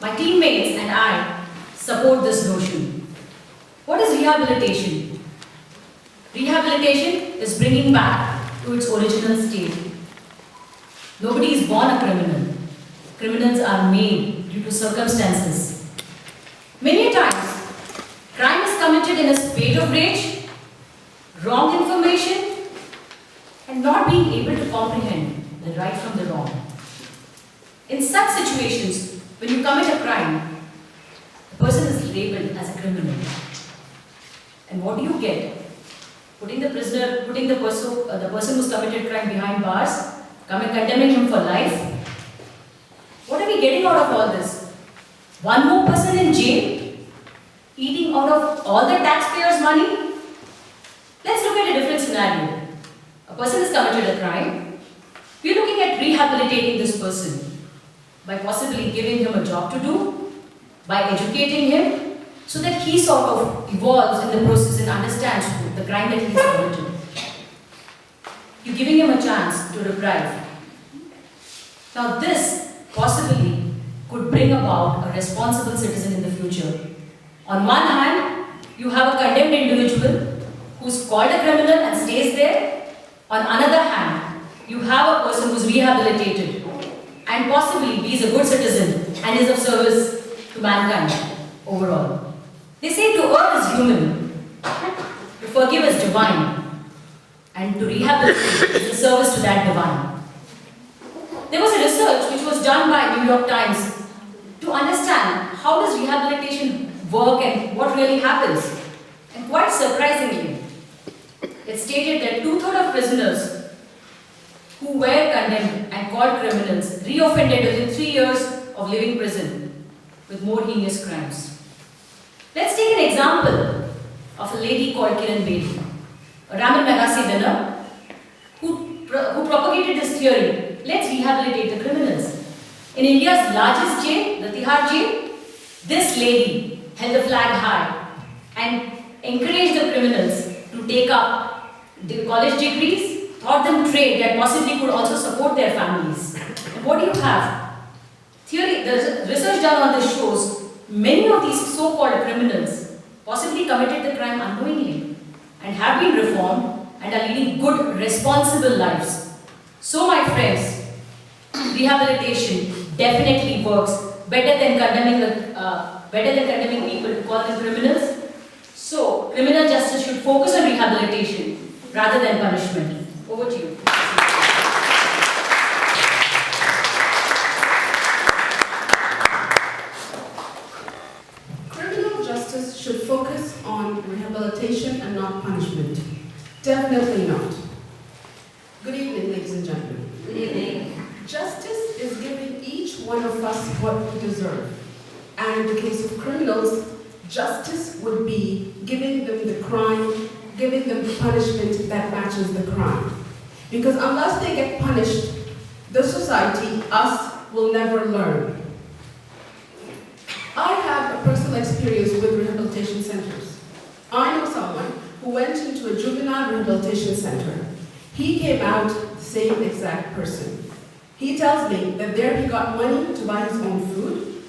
My teammates and I support this notion. What is rehabilitation? Rehabilitation is bringing back to its original state. Nobody is born a criminal. Criminals are made due to circumstances. Many times, crime is committed in a state of rage, wrong information, and not being able to comprehend the right from the wrong. In such situations, when you commit a crime, the person is labeled as a criminal. And what do you get? Putting the person who's committed crime behind bars, condemning him for life. What are we getting out of all this? One more person in jail? Eating out of all the taxpayers' money? Let's look at a different scenario. A person has committed a crime. We're looking at rehabilitating this person by possibly giving him a job to do, by educating him, so that he sort of evolves in the process and understands the crime that he's committed. You're giving him a chance to reprieve. Now this possibly could bring about a responsible citizen in the future. On one hand, you have a condemned individual who's called a criminal and stays there. On another hand, you have a person who's rehabilitated and possibly he is a good citizen and is of service to mankind overall. They say to err is human, to forgive is divine, and to rehabilitate is a service to that divine. There was a research which was done by New York Times to understand how does rehabilitation work and what really happens. And quite surprisingly, it stated that 2/3 of prisoners who were condemned and called criminals reoffended within 3 years of living prison with more heinous crimes. Let's take an example of a lady called Kiran Bedi, a Raman Magasi winner who propagated this theory. Let's rehabilitate the criminals. In India's largest jail, the Tihar jail, this lady held the flag high and encouraged the criminals to take up the college degrees, taught them trade that possibly could also support their families. And what do you have? Theory, the research done on this shows many of these so-called criminals possibly committed the crime unknowingly and have been reformed and are leading good, responsible lives. So my friends, rehabilitation definitely works better than condemning people to call them criminals. So criminal justice should focus on rehabilitation rather than punishment. Over to you. Criminal justice should focus on rehabilitation and not punishment. Definitely not. Good evening, ladies and gentlemen. Good evening. Justice is giving each one of us what we deserve. And in the case of criminals, justice would be giving them the crime, giving them the punishment that matches the crime. Because unless they get punished, the society, us, will never learn. I have a personal experience with rehabilitation centers. I know someone who went into a juvenile rehabilitation center. He came out the same exact person. He tells me that there he got money to buy his own food.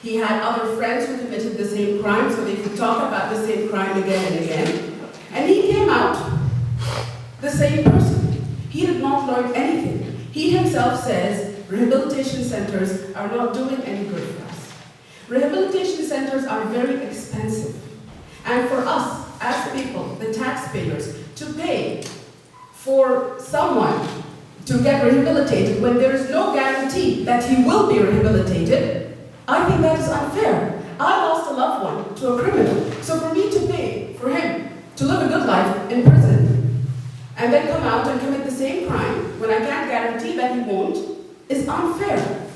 He had other friends who committed the same crime so they could talk about the same crime again and again. And he came out the same person. He did not learn anything. He himself says rehabilitation centers are not doing any good for us. Rehabilitation centers are very expensive. And for us, as people, the taxpayers, to pay for someone to get rehabilitated when there is no guarantee that he will be rehabilitated, I think that is unfair. I lost a loved one to a criminal, so for me to pay for him to live a good life in prison and then come out and commit the same crime when I can't guarantee that he won't is unfair.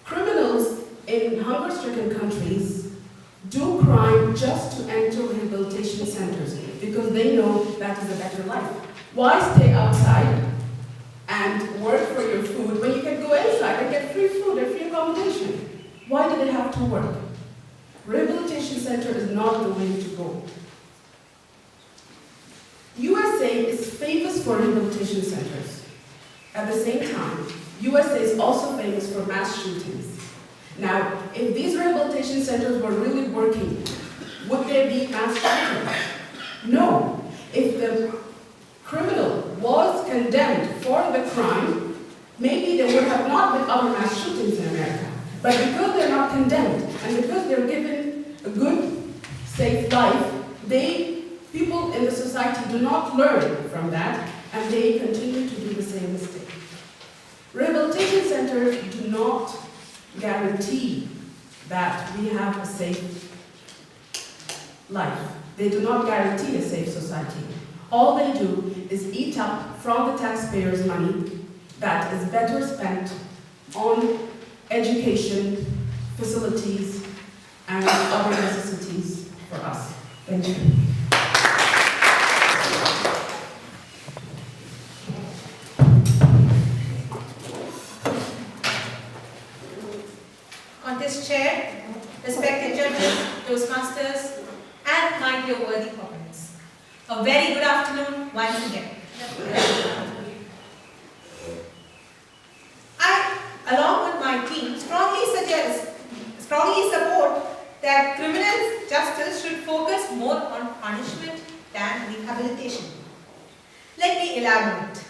Criminals in hunger-stricken countries do crime just to enter rehabilitation centers because they know that is a better life. Why stay outside and work for your food when you can go inside and get free food and free accommodation? Why do they have to work? Rehabilitation center is not the way to go. USA is famous for rehabilitation centers. At the same time, USA is also famous for mass shootings. Now, if these rehabilitation centers were really working, would there be mass shootings? No. If the criminal was condemned for the crime, maybe there would have not been other mass shootings in America. But because they're not condemned, and because they're given a good, safe life, people in the society do not learn from that, and they continue to do the same mistake. Rehabilitation centers do not guarantee that we have a safe life. They do not guarantee a safe society. All they do is eat up from the taxpayers' money that is better spent on education, facilities, and other necessities for us. Thank you. Contest Chair, respected judges, Toastmasters, and my dear worthy proponents. A very good afternoon once again. I, along with my team, strongly support that criminal justice should focus more on punishment than rehabilitation. Let me elaborate.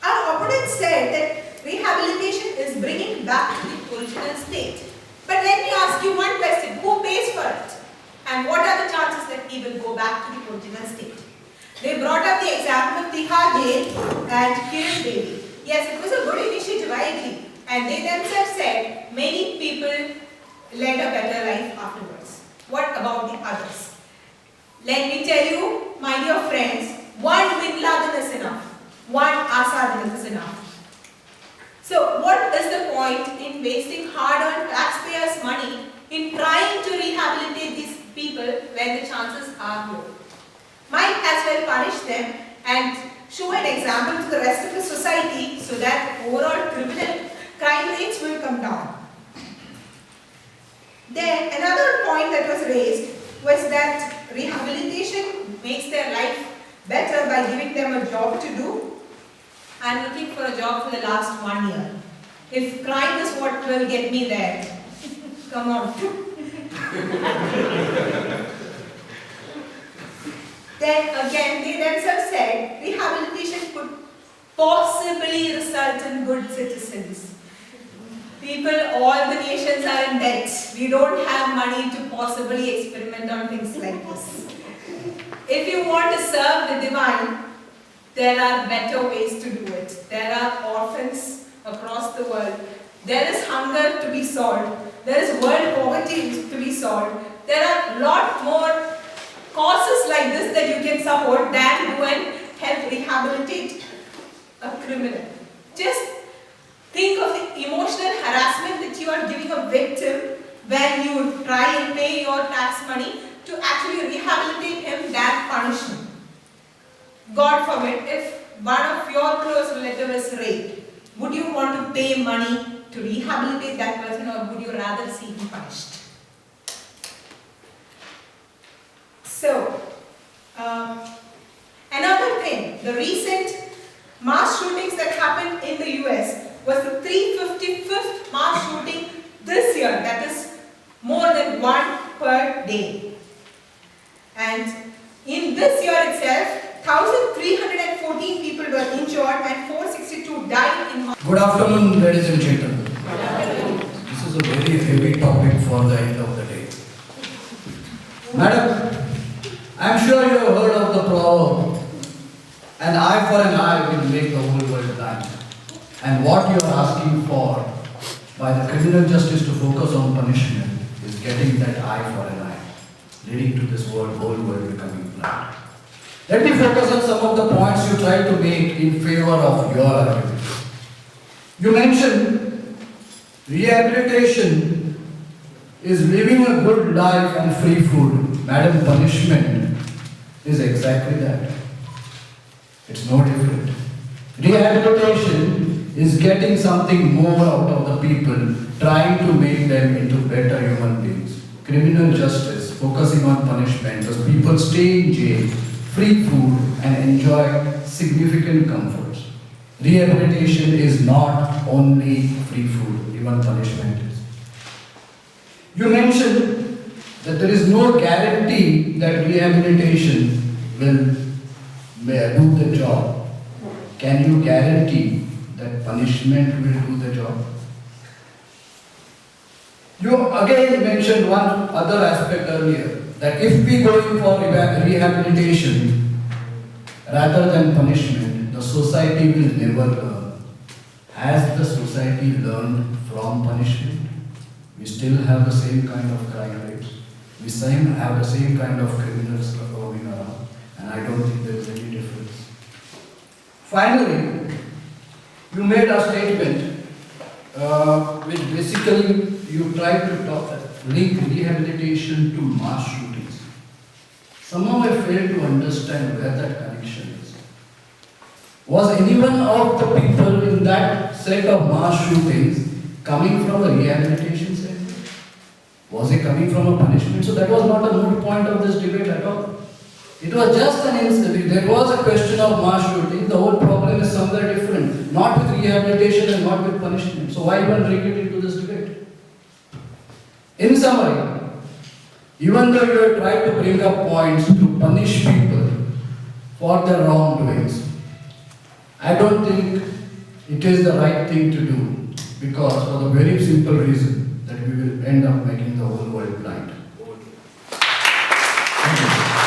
Our opponent said that rehabilitation is bringing back to the original state. But let me ask you one question. Who pays for it? And what are the chances that he will go back to the original state? They brought up the example of Tihar Jail and Kiran Devi. Yes, it was a good initiative, I agree. And they themselves said many people led a better life afterwards. What about the others? Let me tell you, my dear friends, one Bin Laden is enough. One Assad is enough. So what is the point in wasting hard-earned taxpayers' money in trying to rehabilitate these people when the chances are low? Might as well punish them and show an example to the rest of the society so that overall criminal crime rates will come down. Then another point that was raised was that rehabilitation makes their life better by giving them a job to do. I'm looking for a job for the last 1 year. If crime is what will get me there, come on. Then again, they themselves said rehabilitation could possibly result in good citizens. People, all the nations are in debt. We don't have money to possibly experiment on things like this. If you want to serve the divine, there are better ways to do it. There are orphans across the world. There is hunger to be solved. There is world poverty to be solved. There are a lot more causes like this that you can support than go and help rehabilitate a criminal. Just think of the emotional harassment that you are giving a victim when you try and pay your tax money to actually rehabilitate him than punish him. God forbid, if one of your close relatives is raped, would you want to pay money to rehabilitate that person, or would you rather see him punished? So, another thing, the recent mass shootings that happened in the US was the 355th mass shooting this year, that is more than one per day. And in this year itself, 1,314 people were injured and 462 died in Good afternoon, ladies and gentlemen. This is a very heavy topic for the end of the day. Madam, I am sure you have heard of the proverb, an eye for an eye will make the whole world blind. And what you are asking for by the criminal justice to focus on punishment is getting that eye for an eye, leading to this whole world becoming blind. Let me focus on some of the points you tried to make in favor of your argument. You mentioned rehabilitation is living a good life and free food. Madam, punishment is exactly that. It's no different. Rehabilitation is getting something more out of the people, trying to make them into better human beings. Criminal justice, focusing on punishment, because people stay in jail, free food, and enjoy significant comforts. rehabilitation is not only free food, even punishment is. You mentioned that there is no guarantee that rehabilitation will do the job. Can you guarantee that punishment will do the job? You again mentioned one other aspect earlier, that if we go in for rehabilitation rather than punishment, the society will never learn. Has the society learned from punishment? We still have the same kind of crime rates. We have the same kind of criminals roaming around, and I don't think there is any difference. Finally, you made a statement which basically you tried to link rehabilitation to mass shootings. Somehow I failed to understand where that connection is. Was anyone of the people in that set of mass shootings coming from a rehabilitation center? Was it coming from a punishment? So that was not a moot point of this debate at all. It was just an incident. There was a question of mass shooting. The whole problem is somewhere different. Not with rehabilitation and not with punishment. So why even bring it into this debate? In summary, even though you have tried to bring up points to punish people for their wrongdoings, I don't think it is the right thing to do, because for the very simple reason that we will end up making the whole world blind.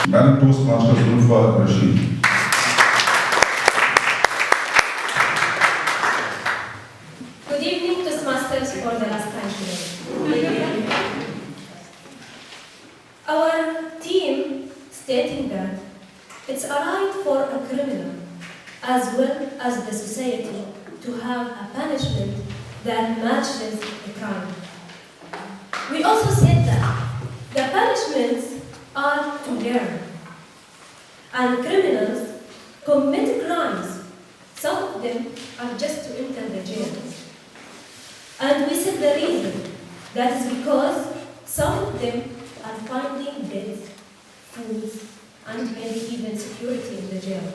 Madam Toastmaster Zulfa Rashid. Good evening, Toastmasters, for the last time today. Our team stating that it's a right for a criminal as well as the society to have a punishment that matches the crime. We also said that the punishments are to learn, and criminals commit crimes. Some of them are just to enter the jail. And we said the reason, that is because some of them are finding beds, foods, and maybe even security in the jail,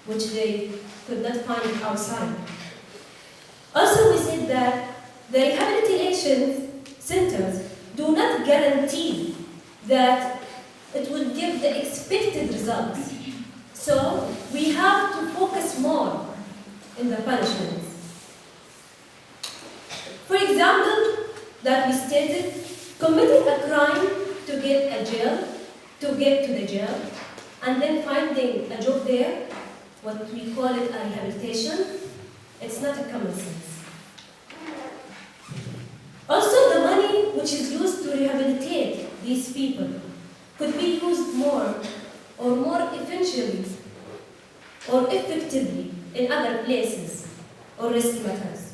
which they could not find outside. Also, we said that the rehabilitation centers do not guarantee that it will give the expected results. So we have to focus more in the punishments. For example, that we stated, committing a crime to get to the jail, and then finding a job there, what we call it a rehabilitation, it's not a common sense. Also, the money which is used to rehabilitate these people could be used more efficiently or effectively in other places or risk matters.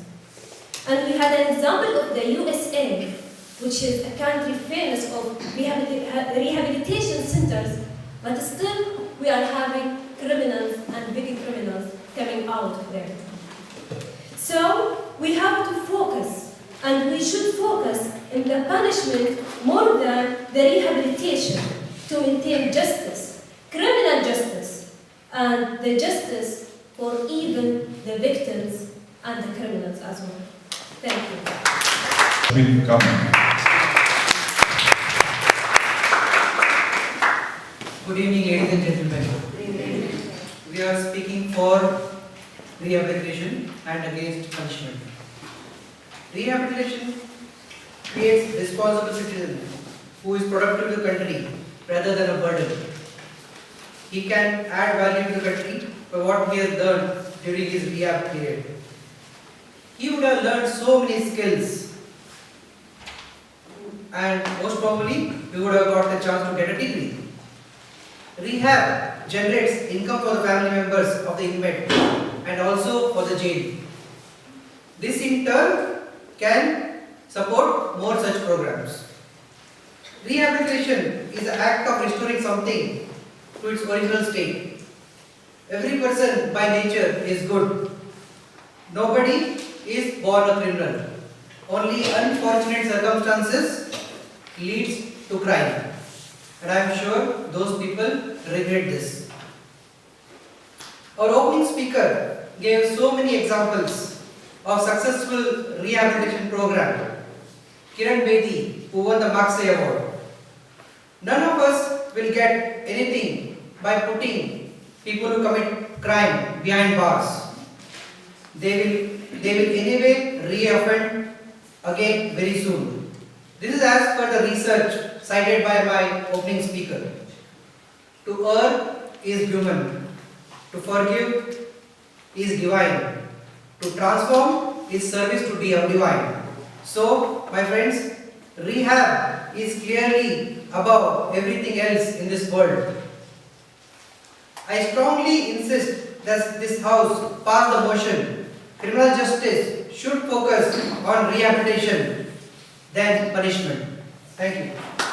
And we had an example of the USA, which is a country famous of rehabilitation centers, but still we are having criminals and big criminals coming out of there. So we have to focus, and we should focus in the punishment more than the rehabilitation to maintain justice, criminal justice, and the justice for even the victims and the criminals as well. Thank you. Good evening, ladies and gentlemen. We are speaking for rehabilitation and against punishment. Rehabilitation creates responsible citizen who is productive to the country rather than a burden. He can add value to the country by what he has learned during his rehab period. He would have learned so many skills, and most probably we would have got the chance to get a degree. Rehab generates income for the family members of the inmate and also for the jail. This in turn can support more such programs. Rehabilitation is an act of restoring something to its original state. Every person by nature is good. Nobody is born a criminal. Only unfortunate circumstances leads to crime. And I am sure those people regret this. Our opening speaker gave so many examples of successful rehabilitation program. Kiran Bedi, who won the Maksai Award. None of us will get anything by putting people who commit crime behind bars. They will anyway re-offend again very soon. This is as per the research cited by my opening speaker. To err is human. To forgive is divine. To transform is service to be divine. So, my friends, rehab is clearly above everything else in this world. I strongly insist that this House pass the motion. Criminal justice should focus on rehabilitation than punishment. Thank you.